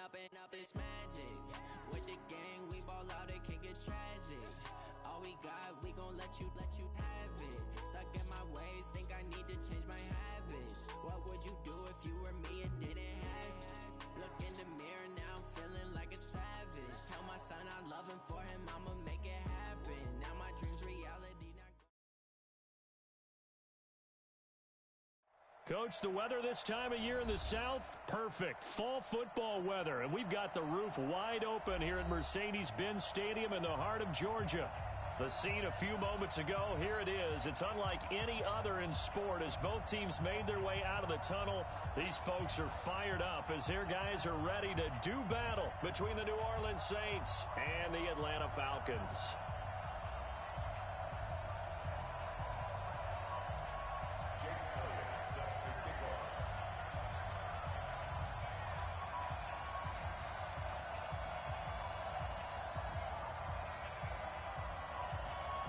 popping up this magic. With the gang, we ball out, it can get tragic. All we got, we gon' let you have it. Stuck in my ways, think I need to change my habits. What would you do if you were me and didn't have it? Look in the mirror, now I'm feeling like a savage. Tell my son I love him, for him I'ma make it happen. Now my dream's reality. Coach, the weather this time of year in the South, perfect. Fall football weather, and we've got the roof wide open here at Mercedes-Benz Stadium in the heart of Georgia. The scene a few moments ago, here it is. It's unlike any other in sport as both teams made their way out of the tunnel. These folks are fired up as their guys are ready to do battle between the New Orleans Saints and the Atlanta Falcons.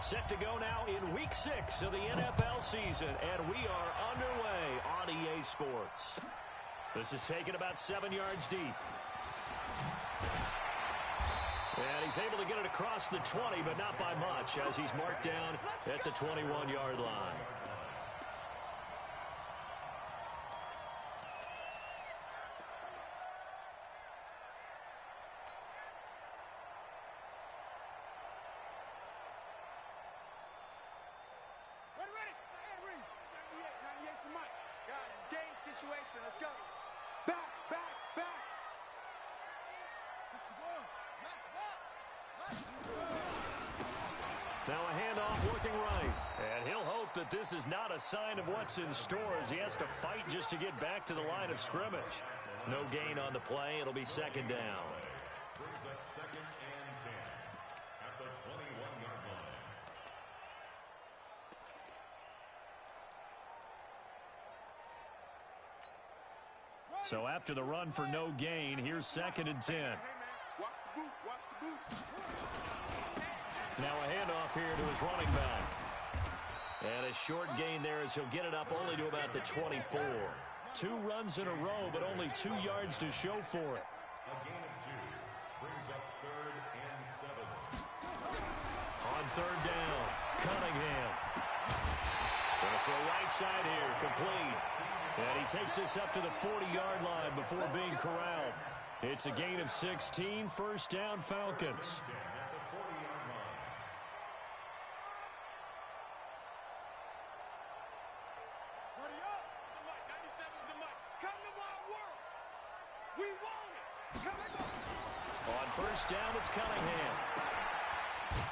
Set to go now in Week 6 of the NFL season, and we are underway on EA Sports. This is taken about 7 yards deep. And he's able to get it across the 20, but not by much, as he's marked down at the 21-yard line. Now a handoff working right. And he'll hope that this is not a sign of what's in store as he has to fight just to get back to the line of scrimmage. No gain on the play. It'll be second down. Brings up 2nd and 10 at the 21-yard line. So after the run for no gain, here's 2nd and 10. Watch the boot. Watch the boot. Now a handoff here to his running back. And a short gain there as he'll get it up only to about the 24. 2 runs in a row, but only 2 yards to show for it. A gain of 2 brings up 3rd and 7. On 3rd down, Cunningham. Going for a right side here, complete. And he takes this up to the 40-yard line before being corralled. It's a gain of 16, 1st down Falcons. On 1st down, it's Cunningham.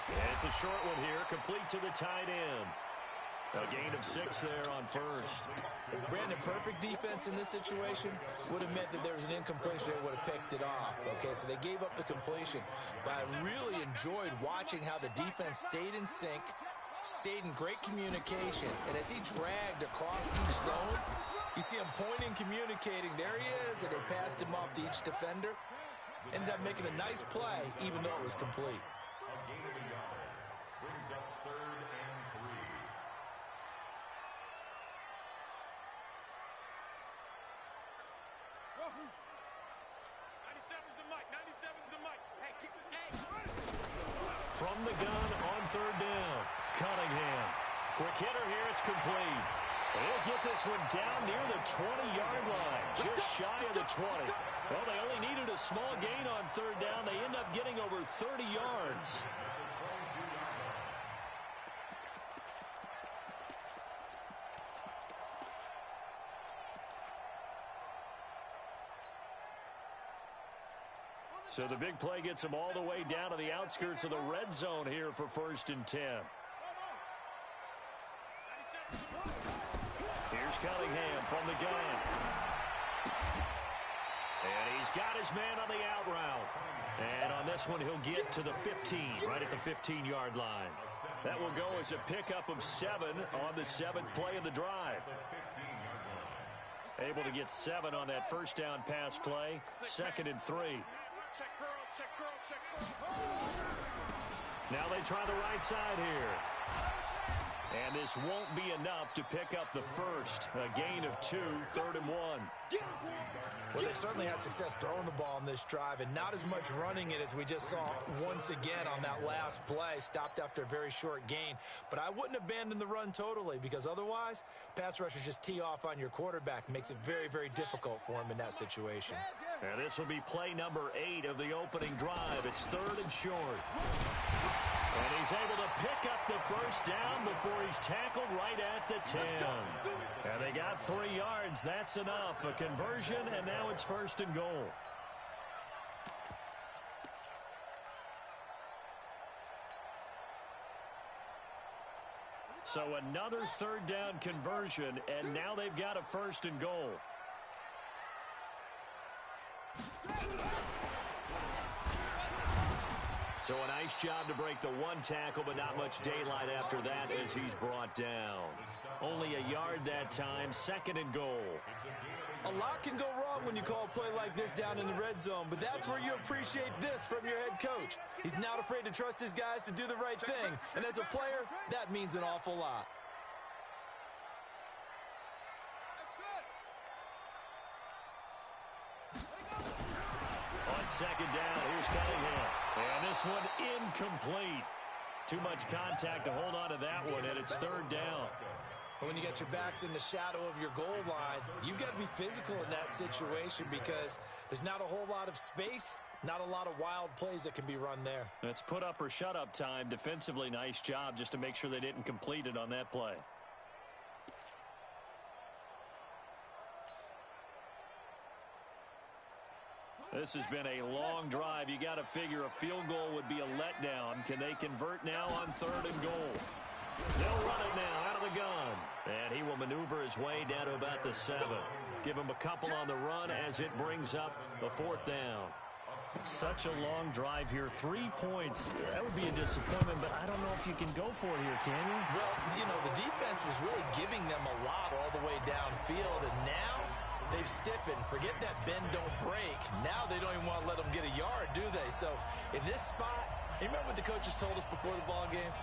And it's a short one here, complete to the tight end. A gain of 6 there on 1st. Brandon, perfect defense in this situation would have meant that there was an incompletion. They would have picked it off. Okay, so they gave up the completion. But I really enjoyed watching how the defense stayed in sync, stayed in great communication. And as he dragged across each zone, you see him pointing, communicating. There he is, and they passed him off to each defender. Ended up making a nice play, even though it was complete. A gain of a yard brings up 3rd and 3. Whoa. 97's the mic. 97's the mic. Hey, From the gun on 3rd down, Cunningham. Quick hitter here, it's complete. They'll get this one down near the 20-yard line, just shy of the 20. Well, they only needed a small gain on 3rd down. They end up getting over 30 yards. So the big play gets them all the way down to the outskirts of the red zone here for 1st and 10. Here's Cunningham from the gun. And he's got his man on the out route. And on this one, he'll get to the 15, right at the 15-yard line. That will go as a pickup of 7 on the 7th play of the drive. Able to get 7 on that 1st down pass play. 2nd and 3. check curls, check curls, check curls. Now they try the right side here. And this won't be enough to pick up the first. A gain of 2, 3rd and 1. Well, they certainly had success throwing the ball in this drive, and not as much running it as we just saw once again on that last play. Stopped after a very short gain. But I wouldn't abandon the run totally, because otherwise, pass rushers just tee off on your quarterback. Makes it very, very difficult for him in that situation. And this will be play number 8 of the opening drive. It's 3rd and short. And he's able to pick up the first down before he's tackled right at the 10. And they got 3 yards. That's enough. A conversion, and now it's 1st and goal. So another 3rd down conversion, and now they've got a 1st and goal. So a nice job to break the 1 tackle, but not much daylight after that as he's brought down. Only a yard that time, 2nd and goal. A lot can go wrong when you call a play like this down in the red zone, but that's where you appreciate this from your head coach. He's not afraid to trust his guys to do the right thing, and as a player, that means an awful lot. On 2nd down, here's Cunningham. And this one incomplete. Too much contact to hold on to that one, and it's 3rd down. When you got your backs in the shadow of your goal line, you've got to be physical in that situation because there's not a whole lot of space, not a lot of wild plays that can be run there. It's put up or shut up time. Defensively, nice job just to make sure they didn't complete it on that play. This has been a long drive. You got to figure a field goal would be a letdown. Can they convert now on 3rd and goal? They'll run it now out of the gun. And he will maneuver his way down to about the 7. Give him a couple on the run as it brings up the 4th down. Such a long drive here. 3 points. That would be a disappointment, but I don't know if you can go for it here, can you? Well, you know, the defense was really giving them a lot all the way downfield, and now they've stiffened. Forget that bend, don't break. Now they don't even want to let them get a yard, do they? So in this spot, you remember what the coaches told us before the ball game?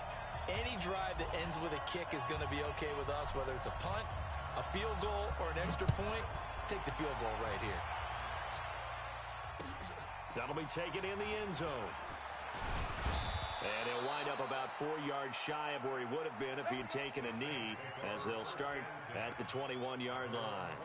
Any drive that ends with a kick is going to be okay with us, whether it's a punt, a field goal, or an extra point. Take the field goal right here. That'll be taken in the end zone. And he'll wind up about 4 yards shy of where he would have been if he had taken a knee, as they'll start at the 21-yard line.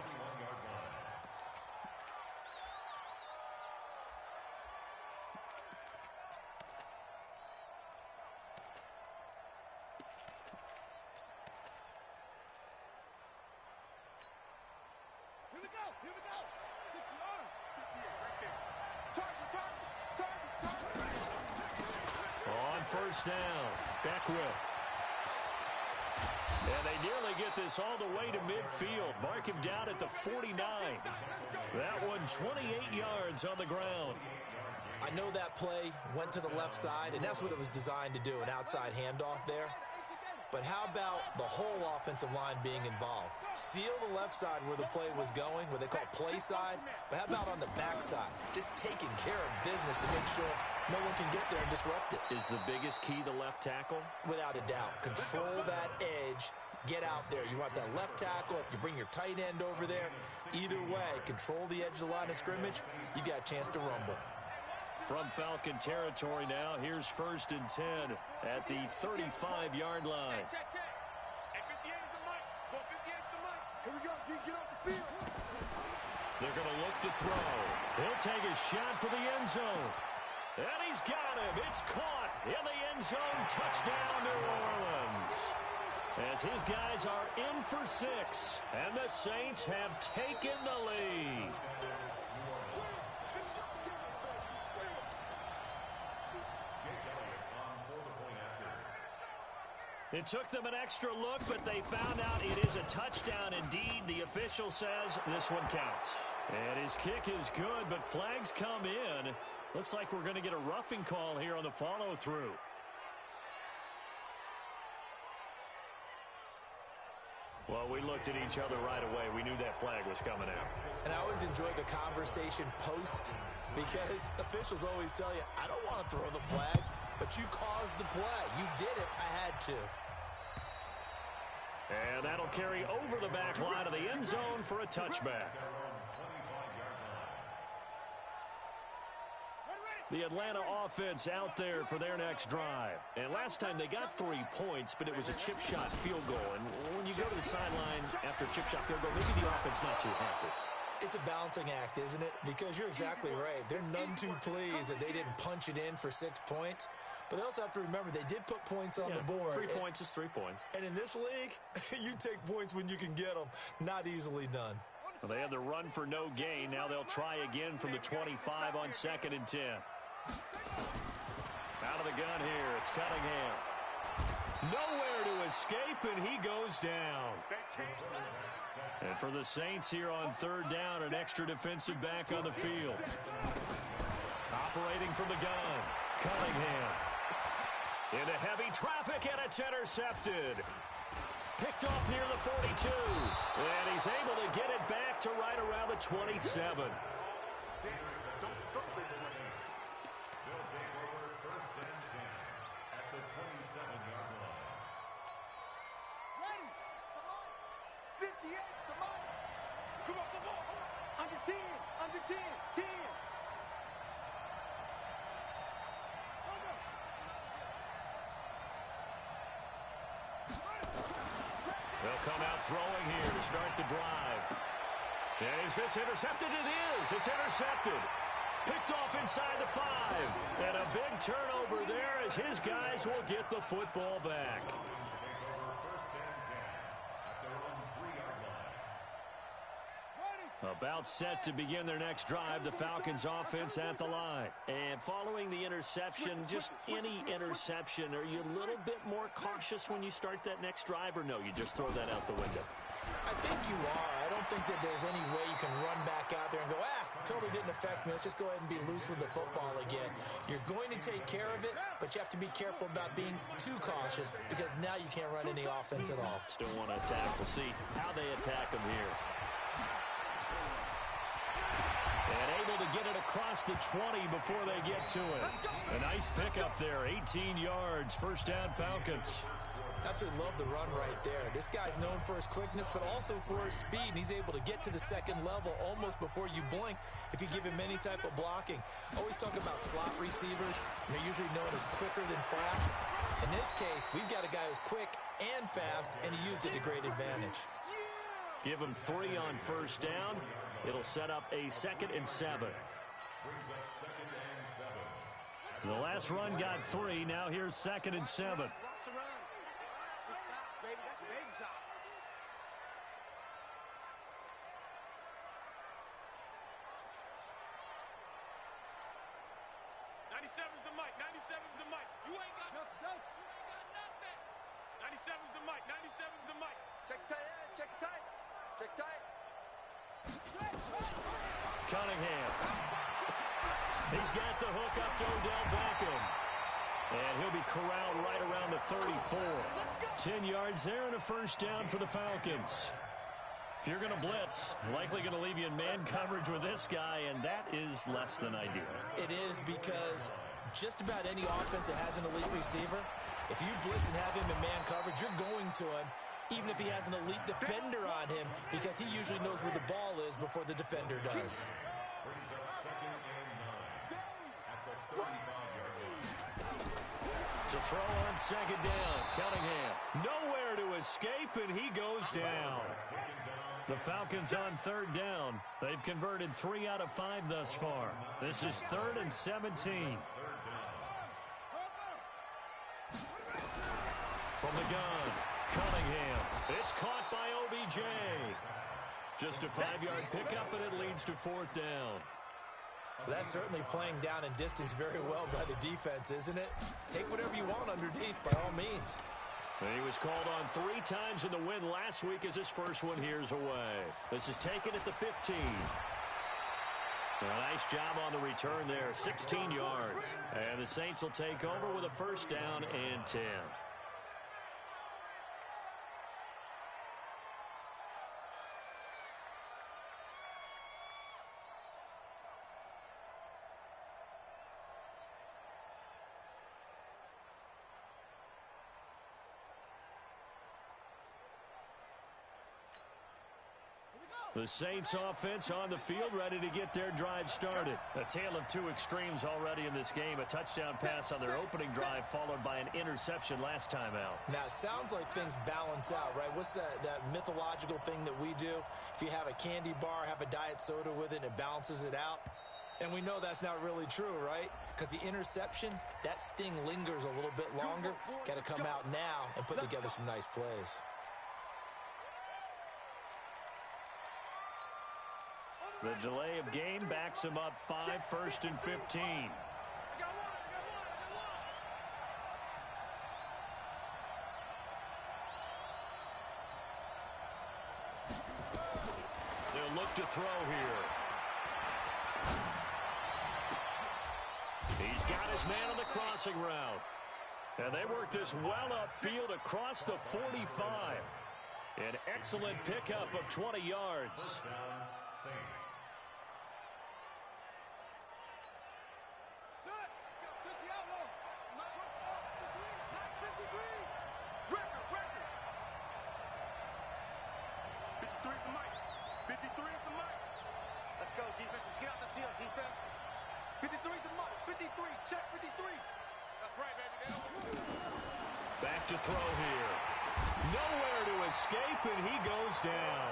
First down, Beckwith. And they nearly get this all the way to midfield. Mark him down at the 49. That one 28 yards on the ground. I know that play went to the left side, and that's what it was designed to do, an outside handoff there. But how about the whole offensive line being involved? Seal the left side where the play was going, what they call play side. But how about on the back side? Just taking care of business to make sure no one can get there and disrupt it. Is the biggest key the left tackle? Without a doubt. Control that edge. Get out there. You want that left tackle. If you bring your tight end over there, either way, control the edge of the line of scrimmage, you got a chance to rumble. From Falcon territory now, here's 1st and 10 at the 35-yard line. Check. At 58 is the mic. Go 58 is the mic. Here we go, D. Get off the field. They're going to look to throw. He'll take a shot for the end zone. And he's got him. It's caught in the end zone. Touchdown, New Orleans. As his guys are in for 6, and the Saints have taken the lead. It took them an extra look, but they found out it is a touchdown indeed. The official says this one counts. And his kick is good, but flags come in. Looks like we're going to get a roughing call here on the follow-through. Well, we looked at each other right away. We knew that flag was coming out. And I always enjoy the conversation post because officials always tell you, I don't want to throw the flag, but you caused the play. You did it. I had to. And that'll carry over the back line of the end zone for a touchback. The Atlanta offense out there for their next drive. And last time they got 3 points, but it was a chip shot field goal. And when you go to the sideline after a chip shot field goal, maybe the offense not too happy. It's a balancing act, isn't it? Because you're exactly right. They're none too pleased that they didn't punch it in for 6 points. But they also have to remember they did put points on the board. 3 points is 3 points. And in this league, you take points when you can get them. Not easily done. Well, they had the run for no gain. Now they'll try again from the 25 on 2nd and 10. Out of the gun here, it's Cunningham. Nowhere to escape, and he goes down. And for the Saints here on 3rd down, an extra defensive back on the field. Operating from the gun, Cunningham. Into heavy traffic, and it's intercepted. Picked off near the 42. And he's able to get it back to right around the 27. They'll come out throwing here to start the drive. And is this intercepted? It is. It's intercepted. Picked off inside the 5. And a big turnover there as his guys will get the football back. About set to begin their next drive, the Falcons offense at the line. And following the interception, just any interception, are you a little bit more cautious when you start that next drive, or no, you just throw that out the window? I think you are. I don't think that there's any way you can run back out there and go, totally didn't affect me. Let's just go ahead and be loose with the football again. You're going to take care of it, but you have to be careful about being too cautious because now you can't run any offense at all. Still want to attack. We'll see how they attack them here. And able to get it across the 20 before they get to it. A nice pickup there, 18 yards, 1st down Falcons. Absolutely love the run right there. This guy's known for his quickness, but also for his speed. And he's able to get to the 2nd level almost before you blink if you give him any type of blocking. Always talk about slot receivers. They're usually known as quicker than fast. In this case, we've got a guy who's quick and fast, and he used it to great advantage. Give him 3 on 1st down. It'll set up a 2nd and 7. The last run got 3. Now here's 2nd and 7. Cunningham. He's got the hook up to Odell Beckham. And he'll be corralled right around the 34. 10 yards there and a 1st down for the Falcons. If you're going to blitz, likely going to leave you in man coverage with this guy, and that is less than ideal. It is because just about any offense that has an elite receiver, if you blitz and have him in man coverage, you're going to him, even if he has an elite defender on him, because he usually knows where the ball is before the defender does. To throw on 2nd down, Cunningham. Nowhere to escape, and he goes down. The Falcons on 3rd down. They've converted 3 out of 5 thus far. This is 3rd and 17. From the gun, Cunningham. It's caught by OBJ. Just a 5-yard pickup, and it leads to 4th down. That's certainly playing down and distance very well by the defense, isn't it? Take whatever you want underneath, by all means. And he was called on 3 times in the win last week as his first one here's away. This is taken at the 15. A nice job on the return there, 16 yards. And the Saints will take over with a 1st down and 10. The Saints offense on the field, ready to get their drive started. A tale of two extremes already in this game. A touchdown pass on their opening drive, followed by an interception last time out. Now, it sounds like things balance out, right? What's that mythological thing that we do? If you have a candy bar, have a diet soda with it, and it balances it out. And we know that's not really true, right? Because the interception, that sting lingers a little bit longer. Got to come out now and put together some nice plays. The delay of game backs him up 5, 1st and 15. They'll look to throw here. He's got his man on the crossing route. And they work this well upfield across the 45. An excellent pickup of 20 yards. Let's go, defense. Let's get out the field, defense. 53 is the mark. 53. Check 53. That's right, baby. Back to throw here. Nowhere to escape, and he goes down.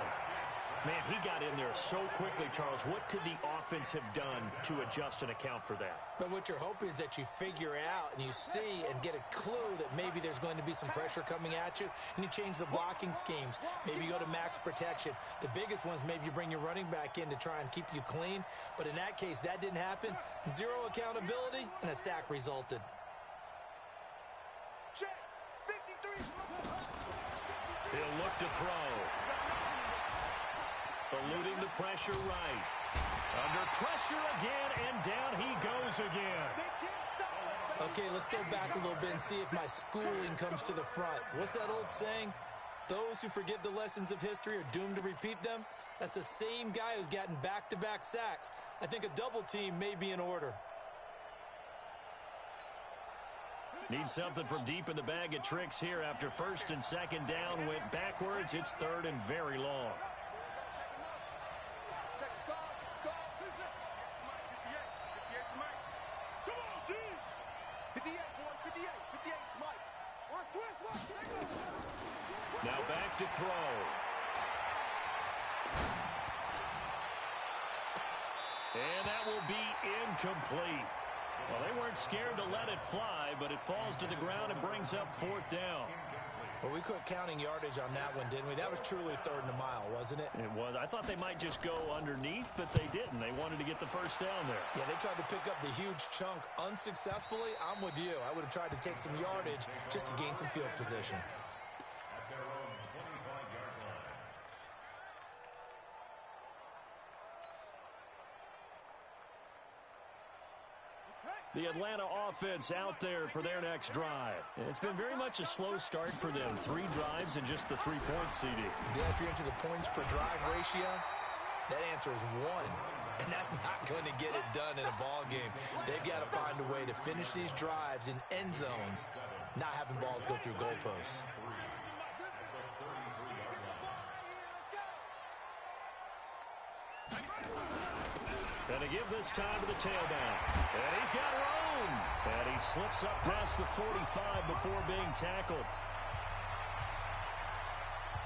Man, he got in there so quickly, Charles. What could the offense have done to adjust and account for that? But what you're hoping is that you figure out and you see and get a clue that maybe there's going to be some pressure coming at you, and you change the blocking schemes. Maybe you go to max protection. The biggest ones, maybe you bring your running back in to try and keep you clean. But in that case, that didn't happen. Zero accountability, and a sack resulted. Check 53. He'll look to throw. Eluding the pressure right. Under pressure again, and down he goes again. Okay, let's go back a little bit and see if my schooling comes to the front. What's that old saying? Those who forget the lessons of history are doomed to repeat them. That's the same guy who's gotten back-to-back sacks. I think a double team may be in order. Need something from deep in the bag of tricks here after 1st and 2nd down. Went backwards. It's 3rd and very long. Now back to throw. And that will be incomplete. Well, they weren't scared to let it fly, but it falls to the ground and brings up 4th down. Well, we quit counting yardage on that one, didn't we? That was truly 3rd and a mile, wasn't it? It was. I thought they might just go underneath, but they didn't. They wanted to get the 1st down there. Yeah, they tried to pick up the huge chunk unsuccessfully. I'm with you. I would have tried to take some yardage just to gain some field position. The Atlanta offense out there for their next drive. It's been very much a slow start for them. 3 drives and just the 3-point CD. Yeah, if you're into the points per drive ratio, that answer is 1. And that's not going to get it done in a ball game. They've got to find a way to finish these drives in end zones, not having balls go through goalposts. And to give this time to the tailback. And he's got room. And he slips up past the 45 before being tackled.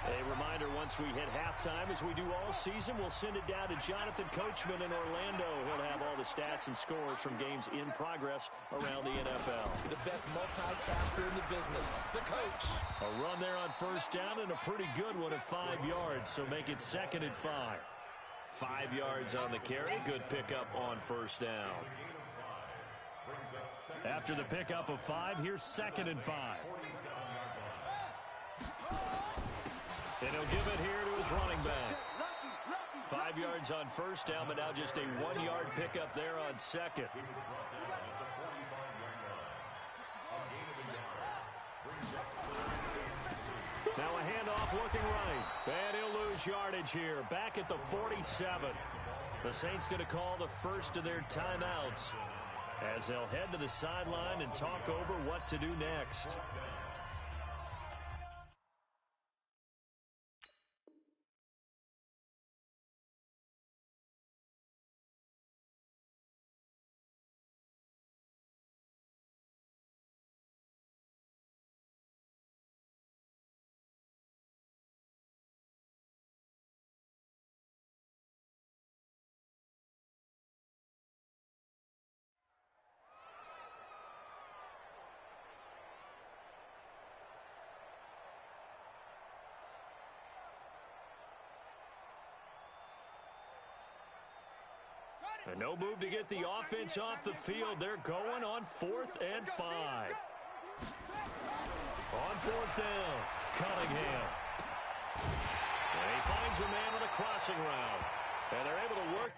A reminder, once we hit halftime, as we do all season, we'll send it down to Jonathan Coachman in Orlando. He'll have all the stats and scores from games in progress around the NFL. The best multitasker in the business, the coach. A run there on 1st down and a pretty good one at 5 yards, so make it 2nd and 5. 5 yards on the carry. Good pickup on 1st down. After the pickup of 5, here's 2nd and 5. And he'll give it here to his running back. 5 yards on 1st down, but now just a 1-yard pickup there on 2nd. Now a handoff looking right. And he'll lose yardage here. Back at the 47. The Saints going to call the first of their timeouts as they'll head to the sideline and talk over what to do next. And no move to get the offense off the field. They're going on 4th and 5. On 4th down, Cunningham. And he finds a man on a crossing route. And they're able to work.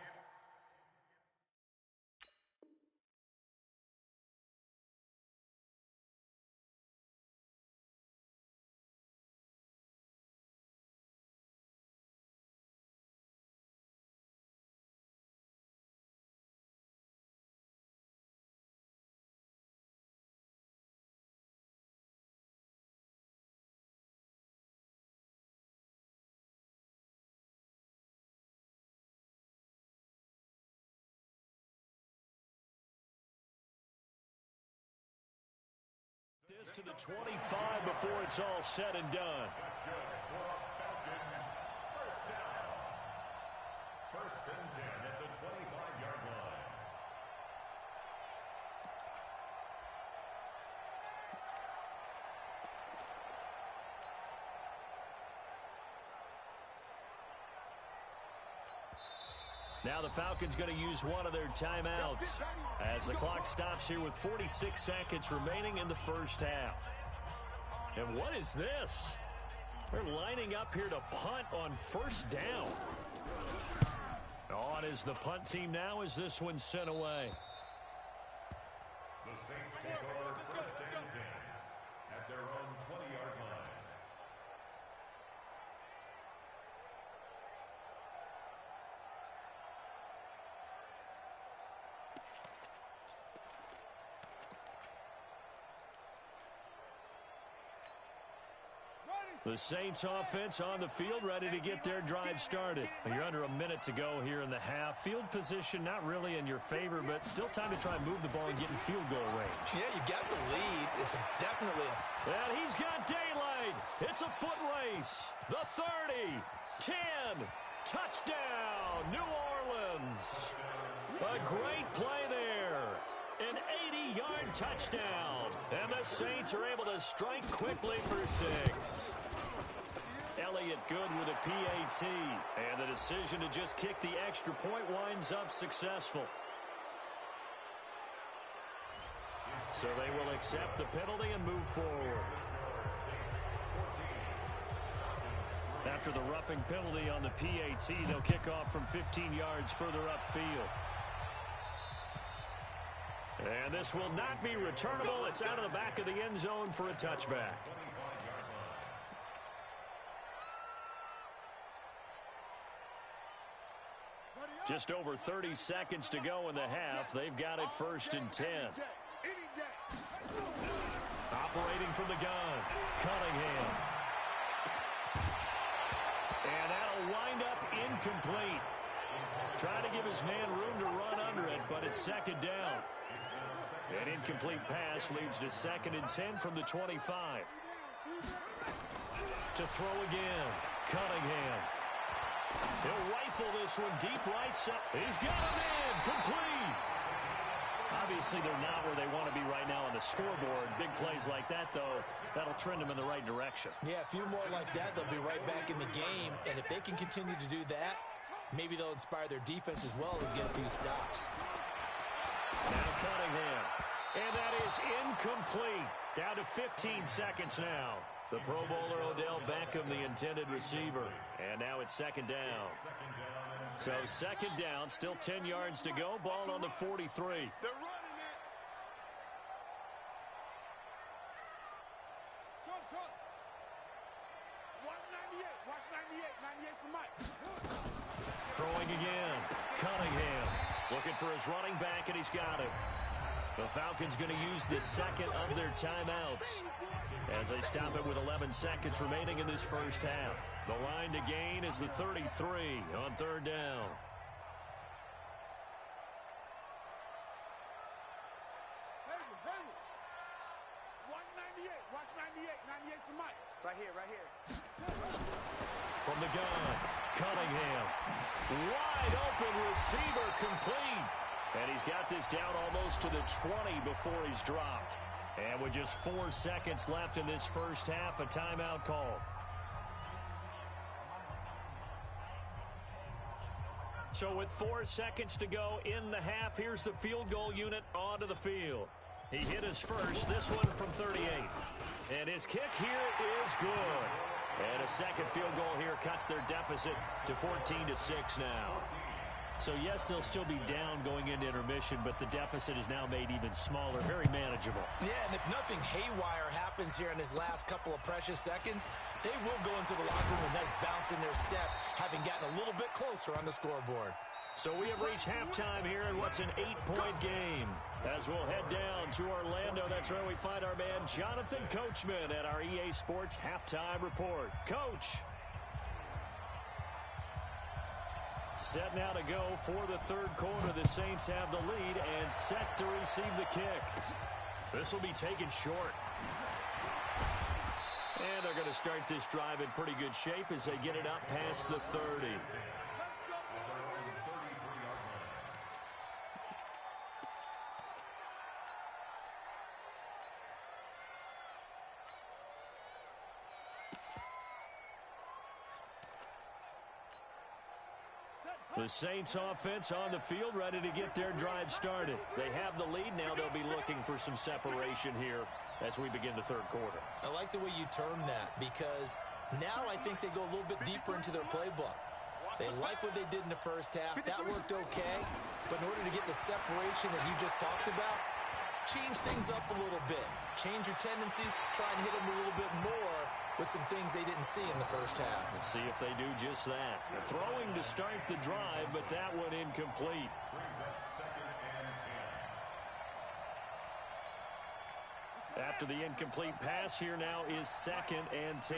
This to the 25 before it's all said and done. First and 10 at the 25-yard line. Now the Falcons going to use one of their timeouts as the clock stops here with 46 seconds remaining in the first half. And what is this? They're lining up here to punt on 1st down. On is the punt team now as this one's sent away. The Saints take over 1st and 10 at their own 20-yard line. The Saints offense on the field ready to get their drive started. You're under a minute to go here in the half. Field position not really in your favor, but still time to try and move the ball and get in field goal range. Yeah, you got the lead. It's definitely a... And he's got daylight. It's a foot race. The 30, 10, touchdown, New Orleans. A great play there. An 80-yard touchdown. And the Saints are able to strike quickly for 6. Elliott good with a PAT. And the decision to just kick the extra point winds up successful. So they will accept the penalty and move forward. After the roughing penalty on the PAT, they'll kick off from 15 yards further upfield. And this will not be returnable. It's out of the back of the end zone for a touchback. Just over 30 seconds to go in the half. They've got it 1st and 10. Operating from the gun, Cunningham. And that'll wind up incomplete. Trying to give his man room to run under it, but it's 2nd down. An incomplete pass leads to 2nd and 10 from the 25. To throw again, Cunningham. He'll rifle this one deep right side. He's got a man, complete. Obviously, they're not where they want to be right now on the scoreboard. Big plays like that, though, that'll trend them in the right direction. Yeah, a few more like that, they'll be right back in the game. And if they can continue to do that, maybe they'll inspire their defense as well and get a few stops. Now Cunningham. And that is incomplete. Down to 15 seconds now. The Pro Bowler Odell Beckham, the intended receiver. And now it's 2nd down. So 2nd down, still 10 yards to go. Ball on the 43. They're running it. Short. 198. Watch 98. 98's the mic. Throwing again. Cunningham looking for his running back, and he's got it. The Falcons going to use the 2nd of their timeouts as they stop it with 11 seconds remaining in this first half. The line to gain is the 33 on 3rd down. Hey, 198. Watch 98. 98's the mic. Right here. From the gun, Cunningham. Wide open receiver, complete. And he's got this down almost to the 20 before he's dropped. And with just 4 seconds left in this first half, a timeout call. So with 4 seconds to go in the half, here's the field goal unit onto the field. He hit his first, this one from 38. And his kick here is good. And a second field goal here cuts their deficit to 14-6 now. So, yes, they'll still be down going into intermission, but the deficit is now made even smaller, very manageable. Yeah, and if nothing haywire happens here in his last couple of precious seconds, they will go into the locker room with a nice bounce in their step, having gotten a little bit closer on the scoreboard. So we have reached halftime here in what's an 8-point game. As we'll head down to Orlando, that's where we find our man Jonathan Coachman at our EA Sports Halftime Report. Coach. Set now to go for the third quarter. The Saints have the lead and set to receive the kick. This will be taken short. And they're going to start this drive in pretty good shape as they get it up past the 30. The Saints offense on the field, ready to get their drive started. They have the lead. Now they'll be looking for some separation here as we begin the third quarter. I like the way you term that, because now I think they go a little bit deeper into their playbook. They like what they did in the first half. That worked okay. But in order to get the separation that you just talked about, change things up a little bit. Change your tendencies. Try and hit them a little bit more with some things they didn't see in the first half. Let's see if they do just that. They're throwing to start the drive, but that one incomplete. After the incomplete pass, here now is 2nd and 10.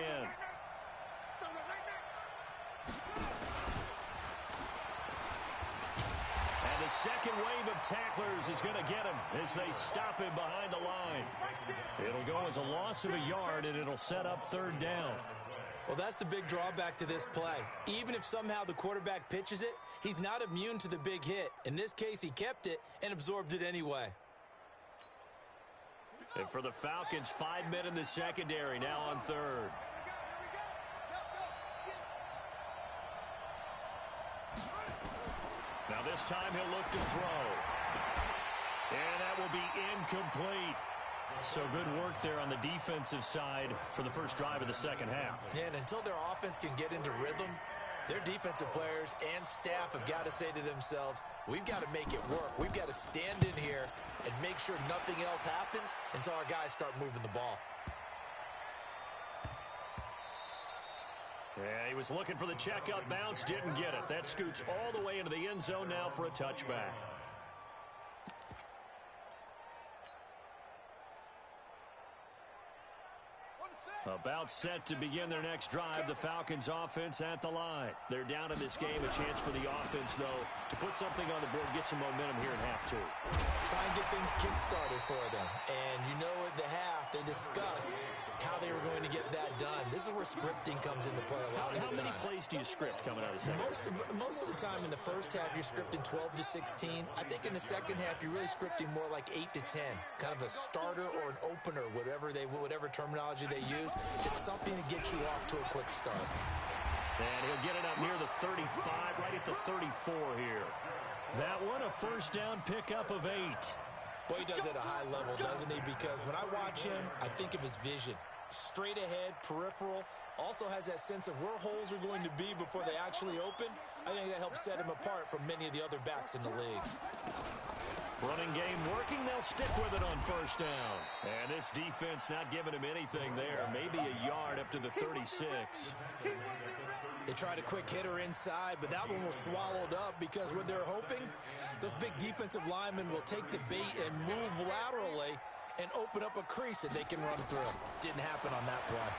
And the second wave of tacklers is going to get him as they stop him behind the line. It'll go as a loss of a yard, and it'll set up 3rd down. Well, that's the big drawback to this play. Even if somehow the quarterback pitches it, he's not immune to the big hit. In this case, he kept it and absorbed it anyway. And for the Falcons, 5 men in the secondary, now on 3rd. Now this time he'll look to throw. And that will be incomplete. So good work there on the defensive side for the first drive of the second half. Yeah, and until their offense can get into rhythm, their defensive players and staff have got to say to themselves, we've got to make it work. We've got to stand in here and make sure nothing else happens until our guys start moving the ball. Yeah, he was looking for the checkout bounce, didn't get it. That scoots all the way into the end zone now for a touchback. About set to begin their next drive, the Falcons offense at the line. They're down in this game. A chance for the offense, though, to put something on the board, get some momentum here in half 2. Try and get things kick-started for them. And you know at the half, they discussed how they were going to get that done. This is where scripting comes into play a lot of the time. How many plays do you script coming out of the second? Most of the time in the first half, you're scripting 12 to 16. I think in the second half, you're really scripting more like 8 to 10. Kind of a starter or an opener, whatever terminology they use. Just something to get you off to a quick start. And he'll get it up near the 35, right at the 34 here. That one, a first down pickup of 8. Boy, he does it at a high level, doesn't he? Because when I watch him, I think of his vision. Straight ahead, peripheral. Also has that sense of where holes are going to be before they actually open. I think that helps set him apart from many of the other backs in the league. Running game working. They'll stick with it on first down. And this defense not giving him anything there. Maybe a yard up to the 36. They tried a quick hitter inside, but that one was swallowed up because what they're hoping, those big defensive linemen will take the bait and move laterally and open up a crease that they can run through. Didn't happen on that play.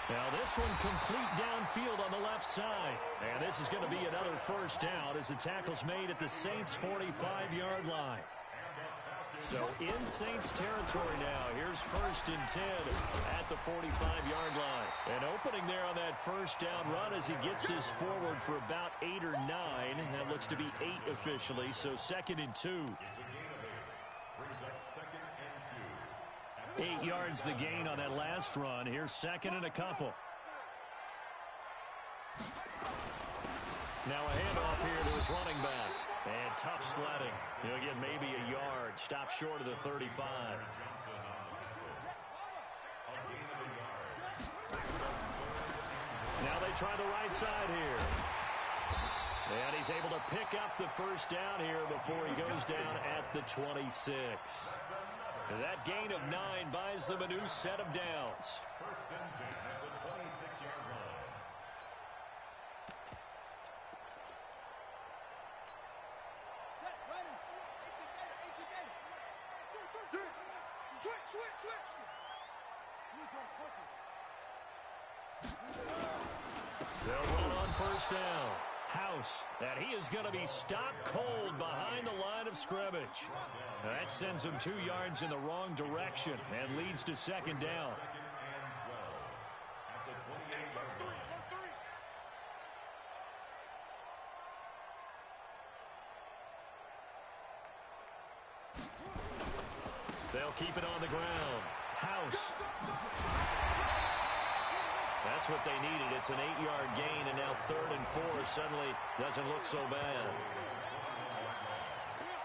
Now this one complete downfield on the left side. And this is going to be another first down as the tackle's made at the Saints' 45-yard line. So in Saints territory now. Here's 1st and 10 at the 45-yard line. An opening there on that first down run as he gets this forward for about 8 or 9. And that looks to be 8 officially. So 2nd and 2. 8 yards the gain on that last run. Here's 2nd and a couple. Now a handoff here to his running back. And tough sledding. He'll get maybe a yard. Stop short of the 35. Now they try the right side here. And he's able to pick up the first down here before he goes down at the 26. That gain of 9 buys them a new set of downs. First and 10 at the 26-yard line. They'll run on first down. House, and he is going to be stopped cold behind the line of scrimmage. That sends him 2 yards in the wrong direction and leads to second down. Second and 12 at the 28-yard line. They'll keep it on the ground. House. That's what they needed. It's an 8-yard gain, and now 3rd and 4 suddenly doesn't look so bad.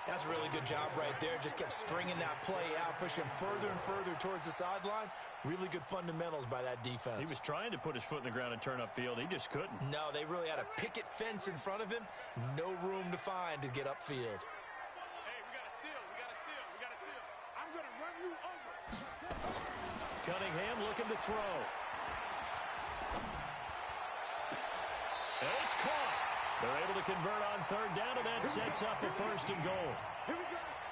That's a really good job right there. Just kept stringing that play out, pushing further and further towards the sideline. Really good fundamentals by that defense. He was trying to put his foot in the ground and turn upfield. He just couldn't. No, they really had a picket fence in front of him. No room to find to get upfield. Cunningham looking to throw. And it's caught. They're able to convert on 3rd down, and that sets up a 1st and goal.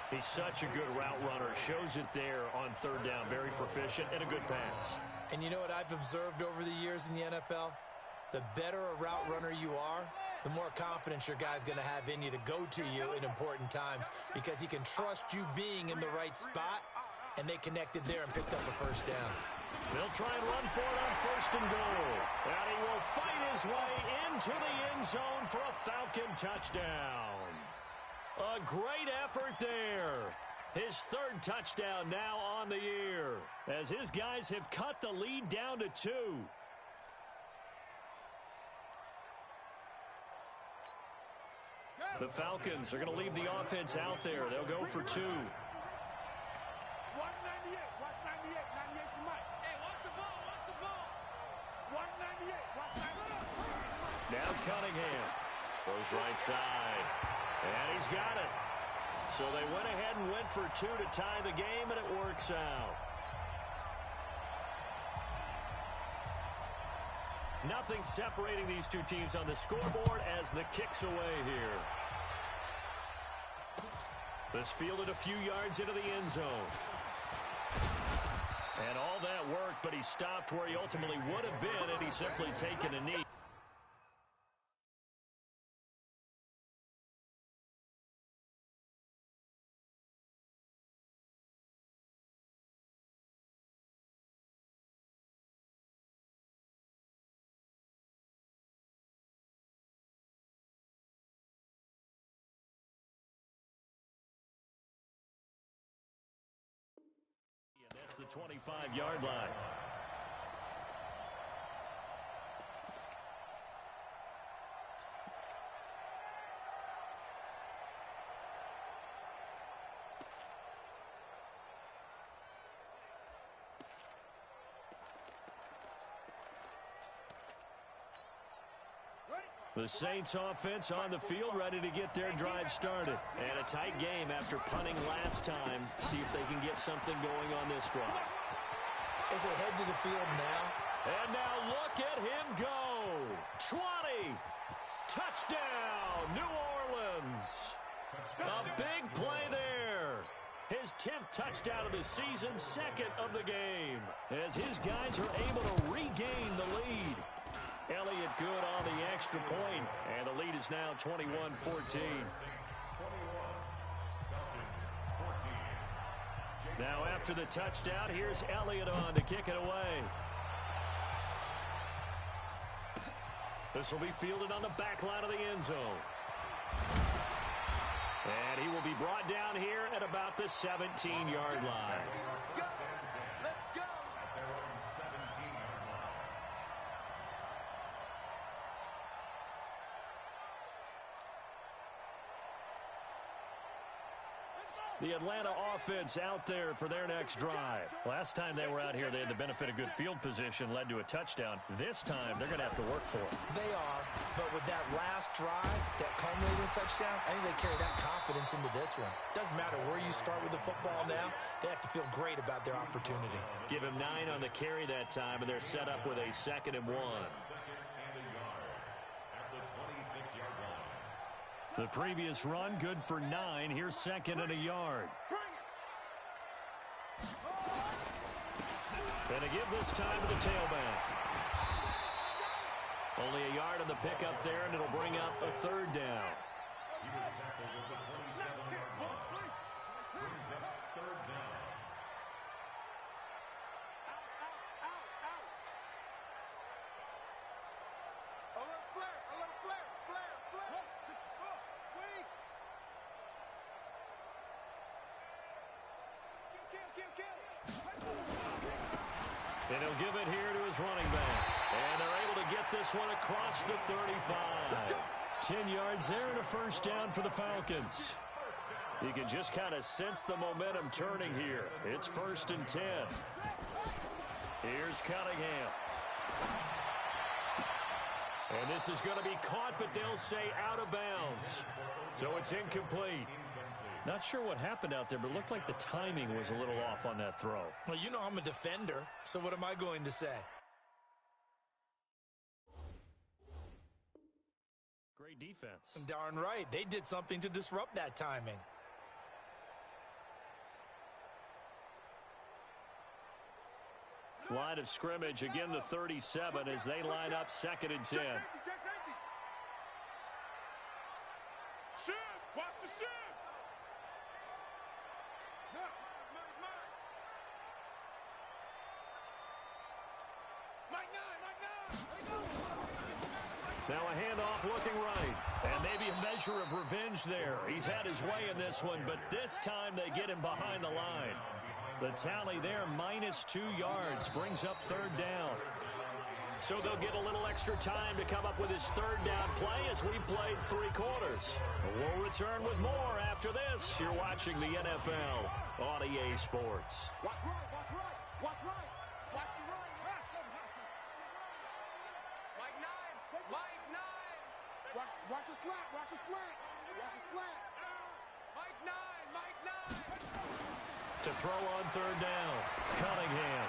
He's such a good route runner. Shows it there on 3rd down. Very proficient and a good pass. And you know what I've observed over the years in the NFL? The better a route runner you are, the more confidence your guy's going to have in you to go to you in important times because he can trust you being in the right spot, and they connected there and picked up a 1st down. They'll try and run for it on 1st and goal. And he will fight his way into the end zone for a Falcon touchdown. A great effort there. His 3rd touchdown now on the year as his guys have cut the lead down to 2. The Falcons are going to leave the offense out there. They'll go for 2. 198. Watch 98. 98's the mic. Hey, watch the ball. Watch the ball. 198. Watch 98. Now Cunningham goes right side. And he's got it. So they went ahead and went for 2 to tie the game, and it works out. Nothing separating these two teams on the scoreboard as the kick's away here. This fielded a few yards into the end zone. And all that worked, but he stopped where he ultimately would have been had he simply taken a knee. That's the 25-yard line. The Saints offense on the field, ready to get their drive started. And a tight game after punting last time. See if they can get something going on this drive. As they head to the field now. And now look at him go. 20. Touchdown, New Orleans. A big play there. His 10th touchdown of the season, 2nd of the game. As his guys are able to regain the lead. Elliott good on the extra point, and the lead is now 21-14. Now after the touchdown, here's Elliott on to kick it away. This will be fielded on the back line of the end zone. And he will be brought down here at about the 17-yard line. The Atlanta offense out there for their next drive. Last time they were out here, they had the benefit of good field position, led to a touchdown. This time, they're going to have to work for it. They are, but with that last drive, that culminating touchdown, I think they carry that confidence into this one. Doesn't matter where you start with the football now, they have to feel great about their opportunity. Give him 9 on the carry that time, and they're set up with a 2nd and 1. The previous run, good for 9. Here's 2nd and a yard. And a give this time to the tailback. Only a yard on the pickup there, and it'll bring up a 3rd down. He was tackled at the 27-yard line. Brings up 3rd down. A little flare, a little flare, flare, flare. Wait. Kill. And he'll give it here to his running back. And they're able to get this one across the 35. 10 yards there and a 1st down for the Falcons. You can just kind of sense the momentum turning here. It's 1st and 10. Here's Cunningham. And this is going to be caught, but they'll say out of bounds. So it's incomplete. Not sure what happened out there, but it looked like the timing was a little off on that throw. Well, you know I'm a defender, so what am I going to say? Great defense. Darn right. They did something to disrupt that timing. Line of scrimmage, again the 37 as they line up 2nd and 10. Check safety. Shiv, watch the shiv. Now a handoff looking right. And maybe a measure of revenge there. He's had his way in this one, but this time they get him behind the line. The tally there, -2 yards, brings up 3rd down. So they'll get a little extra time to come up with his 3rd down play as we played 3 quarters. We'll return with more after this. You're watching the NFL on EA Sports. Watch right. Watch the right. Hustle. Mike 9. Watch the slant. Mike 9. To throw on 3rd down, Cunningham.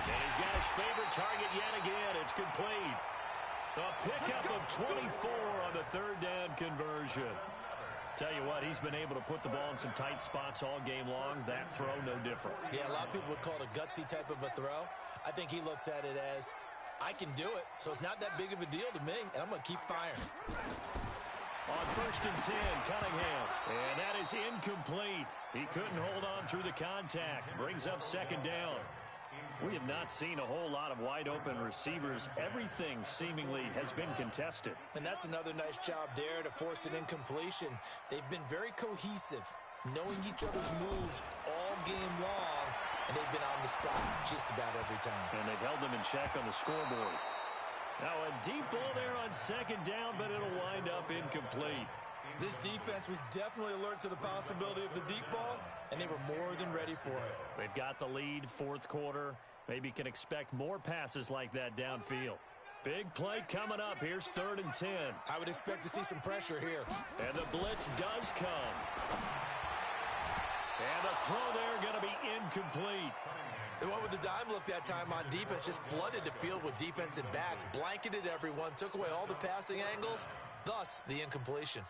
And he's got his favorite target yet again. It's complete. A pickup of 24 on the 3rd down conversion. Tell you what, he's been able to put the ball in some tight spots all game long. That throw, no different. Yeah, a lot of people would call it a gutsy type of a throw. I think he looks at it as, I can do it, so it's not that big of a deal to me, and I'm going to keep firing. On 1st and 10, Cunningham. And that is incomplete. He couldn't hold on through the contact. Brings up 2nd down. We have not seen a whole lot of wide-open receivers. Everything seemingly has been contested. And that's another nice job there to force an incompletion. They've been very cohesive, knowing each other's moves all game long, and they've been on the spot just about every time. And they've held them in check on the scoreboard. Now a deep ball there on 2nd down, but it'll wind up incomplete. This defense was definitely alert to the possibility of the deep ball, and they were more than ready for it. They've got the lead, 4th quarter. Maybe can expect more passes like that downfield. Big play coming up. Here's 3rd and 10. I would expect to see some pressure here. And the blitz does come. And the throw there going to be incomplete. They went with the dime look that time on defense, just flooded the field with defensive backs, blanketed everyone, took away all the passing angles, thus the incompletion.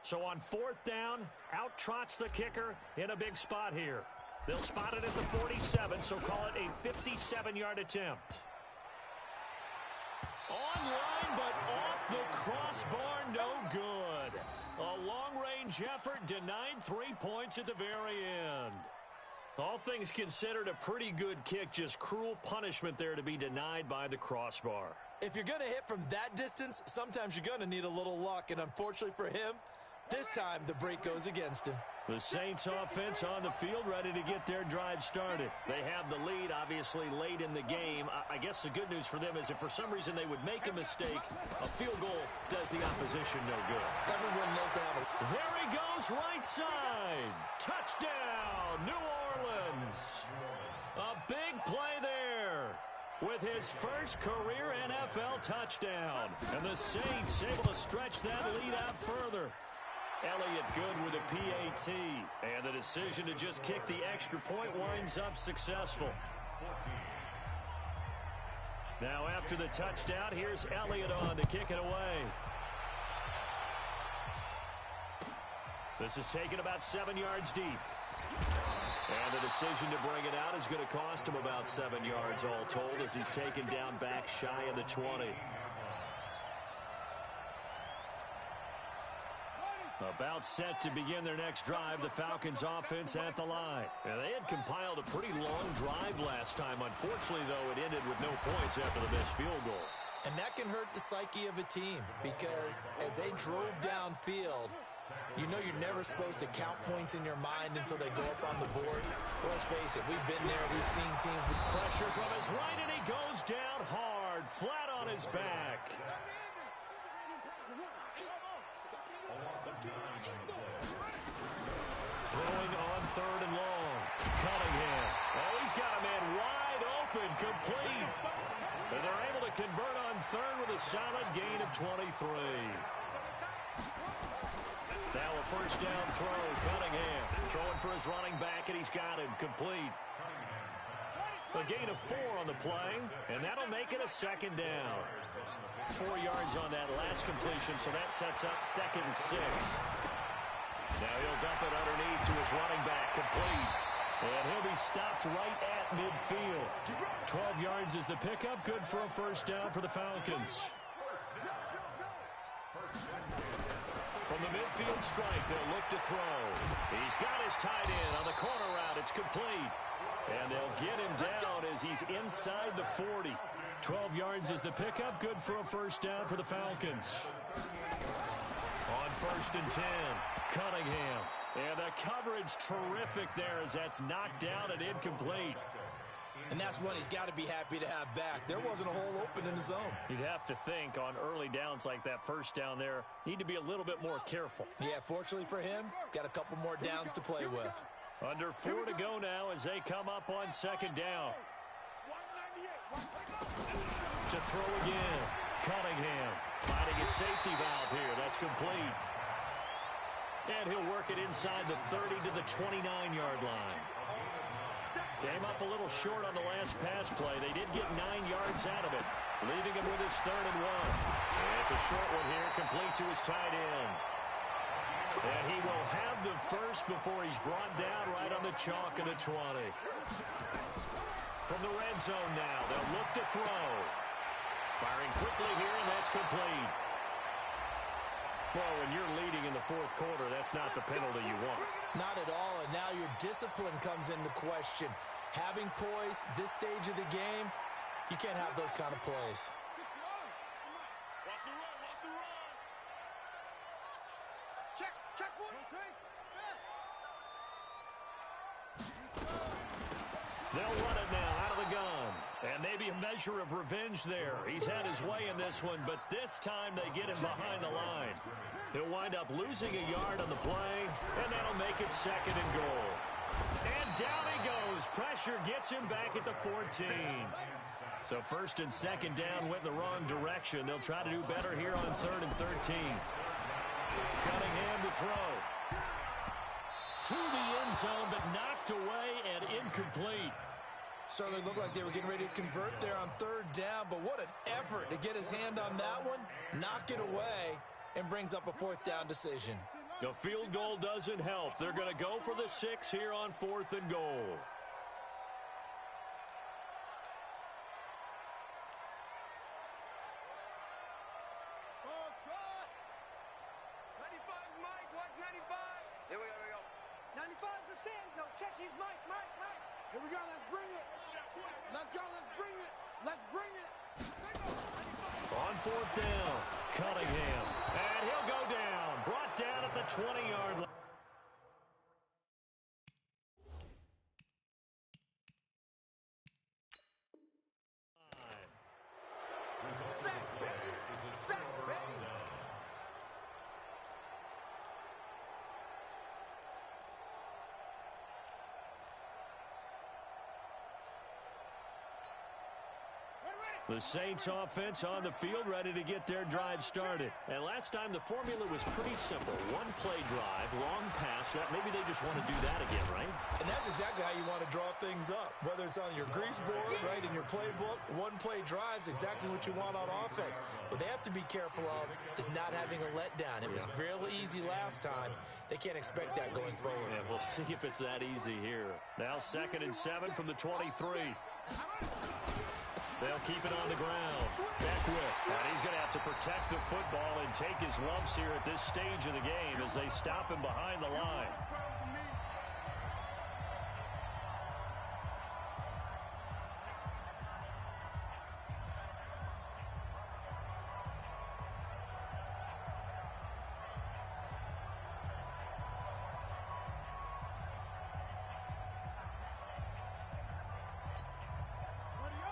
So on 4th down, out trots the kicker in a big spot here. They'll spot it at the 47, so call it a 57-yard attempt. Online, but off the crossbar, no good. A long-range effort denied 3 points at the very end. All things considered, a pretty good kick, just cruel punishment there to be denied by the crossbar. If you're going to hit from that distance, sometimes you're going to need a little luck, and unfortunately for him, this time the break goes against him. The Saints offense on the field, ready to get their drive started. They have the lead, obviously, late in the game. I guess the good news for them is if for some reason they would make a mistake, a field goal does the opposition no good. Everyone knows to have it. There he goes, right side. Touchdown, New Orleans. A big play there with his first career NFL touchdown. And the Saints able to stretch that lead out further. Elliott good with a PAT. And the decision to just kick the extra point winds up successful. Now after the touchdown, here's Elliott on to kick it away. This is taken about 7 yards deep. And the decision to bring it out is going to cost him about 7 yards all told as he's taken down back shy of the 20. About set to begin their next drive, the Falcons offense at the line. Now, they had compiled a pretty long drive last time. Unfortunately, though, it ended with no points after the missed field goal. And that can hurt the psyche of a team because as they drove downfield, you know you're never supposed to count points in your mind until they go up on the board. But let's face it, we've been there. We've seen teams with pressure from his right, and he goes down hard, flat on his back. Throwing on 3rd and long. Cunningham. Oh, he's got a man wide open, complete. And they're able to convert on 3rd with a solid gain of 23. Now a first down throw. Cunningham throwing for his running back, and he's got him complete. A gain of 4 on the play, and that'll make it a 2nd down. 4 yards on that last completion, so that sets up 2nd and 6. Now he'll dump it underneath to his running back, complete. And he'll be stopped right at midfield. 12 yards is the pickup, good for a first down for the Falcons. From the midfield strike, they'll look to throw. He's got his tight end on the corner route. It's complete. And they'll get him down as he's inside the 40. 12 yards is the pickup, good for a first down for the Falcons. On 1st and 10, Cunningham. And the coverage terrific there as that's knocked down and incomplete. And that's one he's got to be happy to have back. There wasn't a hole open in the zone. You'd have to think on early downs like that first down there, need to be a little bit more careful. Yeah, fortunately for him, got a couple more downs to play with. Under 4 to go now as they come up on 2nd down. To throw again. Cunningham finding a safety valve here. That's complete. And he'll work it inside the 30 to the 29-yard line. Came up a little short on the last pass play. They did get 9 yards out of it, leaving him with his 3rd and 1. And it's a short one here, complete to his tight end. And he will have the first before he's brought down right on the chalk of the 20. From the red zone now, they'll look to throw. Firing quickly here, and that's complete. Well, when you're leading in the 4th quarter, that's not the penalty you want. Not at all, and now your discipline comes into question. Having poise this stage of the game, you can't have those kind of plays. Watch the run, watch the run. Check one. They'll run it now out of the gun. And maybe a measure of revenge there. He's had his way in this one, but this time they get him behind the line. He'll wind up losing a yard on the play, and that'll make it 2nd and goal. And down he goes. Pressure gets him back at the 14. So 1st and 2nd down went in the wrong direction. They'll try to do better here on 3rd and 13. Cunningham to throw. To the end zone, but knocked away and incomplete. Certainly looked like they were getting ready to convert there on 3rd down, but what an effort to get his hand on that one, knock it away, and brings up a 4th down decision. The field goal doesn't help. They're going to go for the 6 here on 4th and goal. Here we go. 95's the send. No, check. He's Mike. Here we go. Let's bring it. Let's go. Let's bring it. Let's bring it. On 4th down, Cunningham. And he'll go down. Brought down at the 20-yard line. The Saints offense on the field, ready to get their drive started. And last time the formula was pretty simple. One play drive, long pass. Maybe they just want to do that again, right? And that's exactly how you want to draw things up. Whether it's on your grease board, right, in your playbook, one play drive is exactly what you want on offense. What they have to be careful of is not having a letdown. It was real easy last time. They can't expect that going forward. And we'll see if it's that easy here. Now 2nd and 7 from the 23. They'll keep it on the ground. Beckwith. And he's going to have to protect the football and take his lumps here at this stage of the game as they stop him behind the line.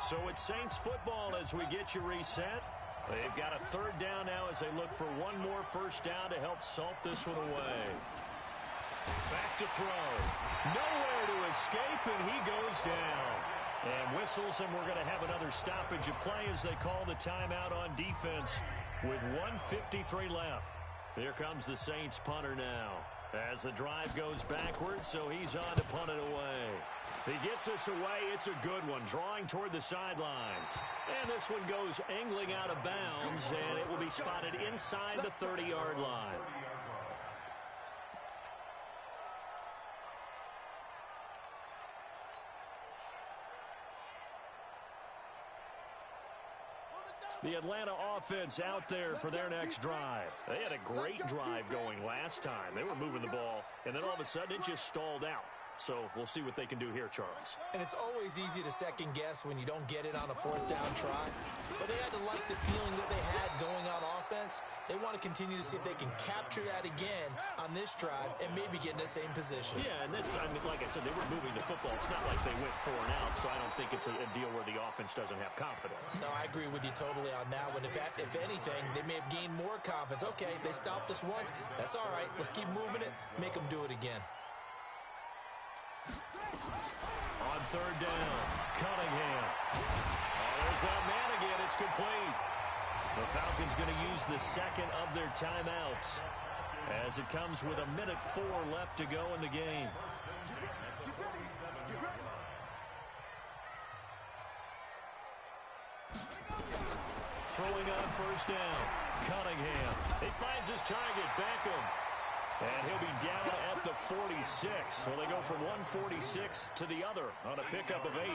So it's Saints football as we get you reset. They've got a 3rd down now as they look for one more first down to help salt this one away. Back to throw. Nowhere to escape, and he goes down. And whistles, and we're going to have another stoppage of play as they call the timeout on defense with 1:53 left. Here comes the Saints punter now as the drive goes backwards, so he's on to punt it away. He gets us away. It's a good one, drawing toward the sidelines. And this one goes angling out of bounds, and it will be spotted inside the 30-yard line. The Atlanta offense out there for their next drive. They had a great drive going last time. They were moving the ball, and then all of a sudden it just stalled out. So we'll see what they can do here, Charles. And it's always easy to second guess when you don't get it on a 4th down try. But they had to like the feeling that they had going on offense. They want to continue to see if they can capture that again on this drive and maybe get in the same position. Yeah, and that's, I mean, like I said, they were moving the football. It's not like they went 4 and out, so I don't think it's a deal where the offense doesn't have confidence. No, I agree with you totally on that one. If anything, they may have gained more confidence. Okay, they stopped us once. That's all right. Let's keep moving it. Make them do it again. On 3rd down, Cunningham. Oh, there's that man again. It's complete. The Falcons going to use the 2nd of their timeouts as it comes with 1:04 left to go in the game. Throwing on 1st down, Cunningham. He finds his target, Beckham. And he'll be down at the 46. So they go from 146 to the other on a pickup of 8.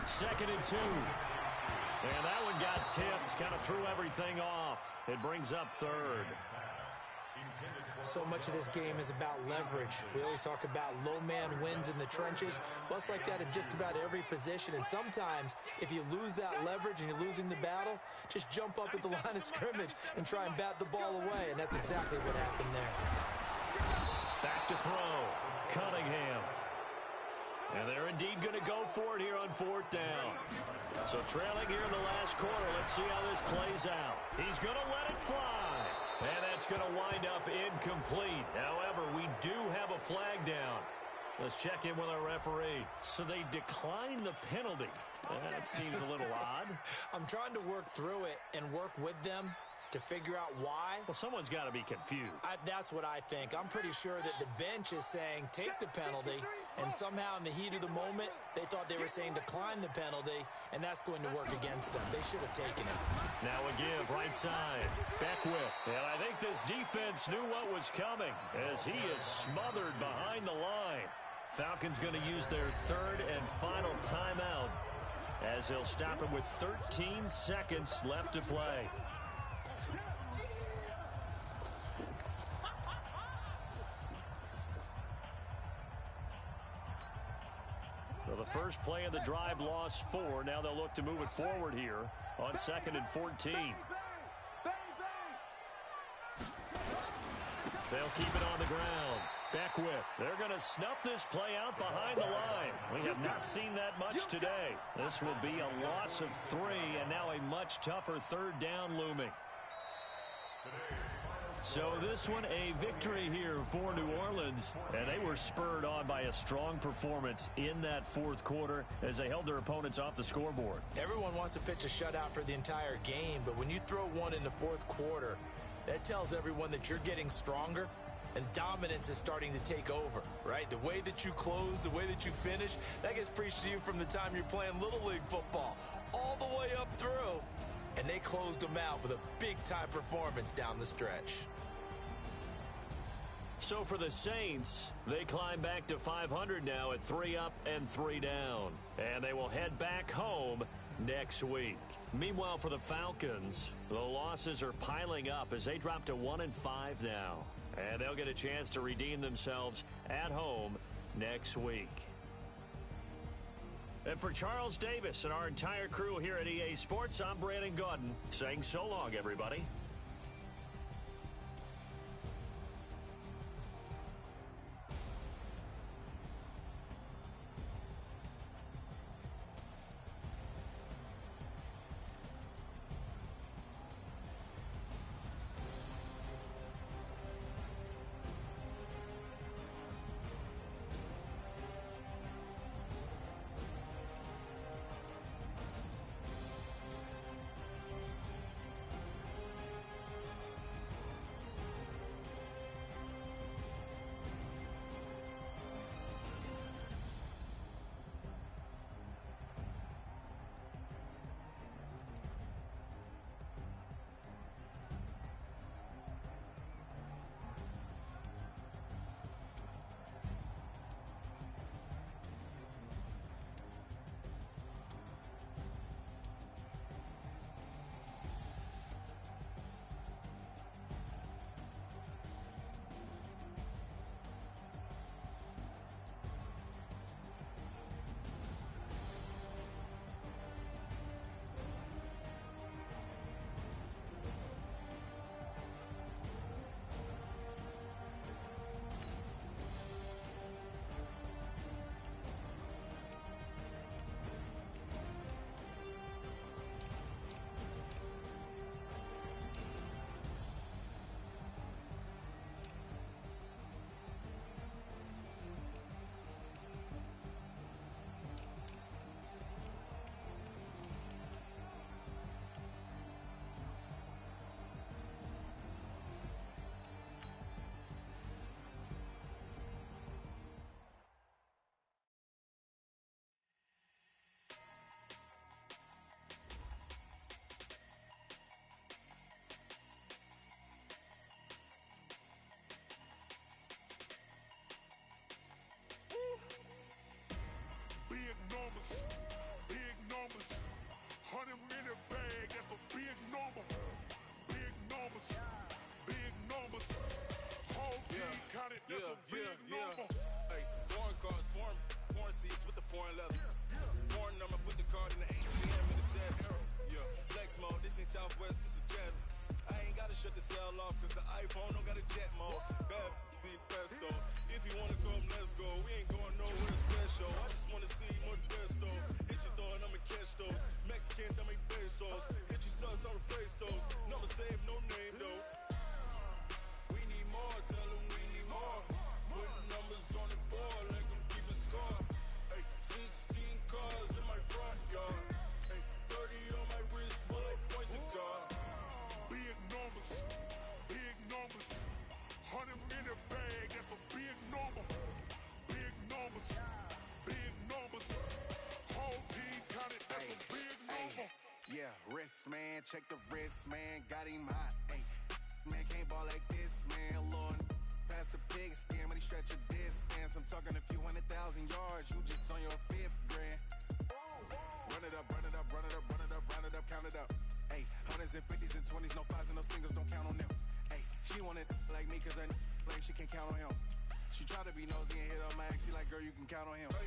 2nd and 2. And that one got tipped, kind of threw everything off. It brings up 3rd. So much of this game is about leverage. We always talk about low man wins in the trenches. Well, it's like that in just about every position. And sometimes, if you lose that leverage and you're losing the battle, just jump up at the line of scrimmage and try and bat the ball away. And that's exactly what happened there. Back to throw. Cunningham. And they're indeed going to go for it here on 4th down. So trailing here in the last quarter. Let's see how this plays out. He's going to let it fly. And that's going to wind up incomplete. However, we do have a flag down. Let's check in with our referee. So they decline the penalty. That seems a little odd. I'm trying to work through it and work with them to figure out why. Well, someone's got to be confused. That's what I think. I'm pretty sure that the bench is saying take the penalty, and somehow in the heat of the moment, they thought they were saying decline the penalty, and that's going to work against them. They should have taken it. Now a give, right side. Beckwith. And I think this defense knew what was coming as he is smothered behind the line. Falcons going to use their 3rd and final timeout as they'll stop him with 13 seconds left to play. So the first play of the drive lost 4. Now they'll look to move it forward here on 2nd and 14. They'll keep it on the ground. Beckwith. They're going to snuff this play out behind the line. We have not seen that much today. This will be a loss of 3, and now a much tougher 3rd down looming. So this one, a victory here for New Orleans, and they were spurred on by a strong performance in that fourth quarter as they held their opponents off the scoreboard. Everyone wants to pitch a shutout for the entire game, but when you throw one in the fourth quarter, that tells everyone that you're getting stronger and dominance is starting to take over, right? The way that you close, the way that you finish, that gets preached to you from the time you're playing Little League football all the way up through. And they closed them out with a big-time performance down the stretch. So for the Saints, they climb back to 500 now at 3 up and 3 down. And they will head back home next week. Meanwhile, for the Falcons, the losses are piling up as they drop to 1-5 now. And they'll get a chance to redeem themselves at home next week. And for Charles Davis and our entire crew here at EA Sports, I'm Brandon Gaudin saying so long, everybody. Big numbers, 100-minute bag, that's a big number. Big numbers, whole team counted, that's a big number. Hey, foreign cars, foreign seats with the foreign leather. Foreign number, put the card in the ATM in the sad arrow. Yeah, flex mode, this ain't Southwest, this is Jet. I ain't gotta shut the cell off, cause the iPhone don't got a jet mode. Bad be pesto. If you wanna come, let's go. We ain't going nowhere special. I just wanna see more pesto. Hit your door and I'ma catch those. Mexican, dummy pesos. Hit your sus, I'll replace those. Number save, no name though. We need more, tell them we need more. Putting numbers on the board, let them keep a score. Hey, 16 cars in my front yard. Hey, 30 on my wrist, bullet point to God. Big numbers, 100-minute bag, that's a big number. Big numbers, whole team counted, that's a big number. Yeah, wrist man, check the wrist man, got him hot. Ay, man can't ball like this, man. Lord, past the big skin when he stretch a distance. I'm talking a few 100,000 yards, you just on your 5th grand. Run it up, count it up. Ay, hundreds and 50s and 20s, no 5s and no singles, don't count on them. Ay, she wanted like me cause her flame, she can't count on him. She tried to be nosy and hit up my ex, she like, girl, you can count on him. Hey,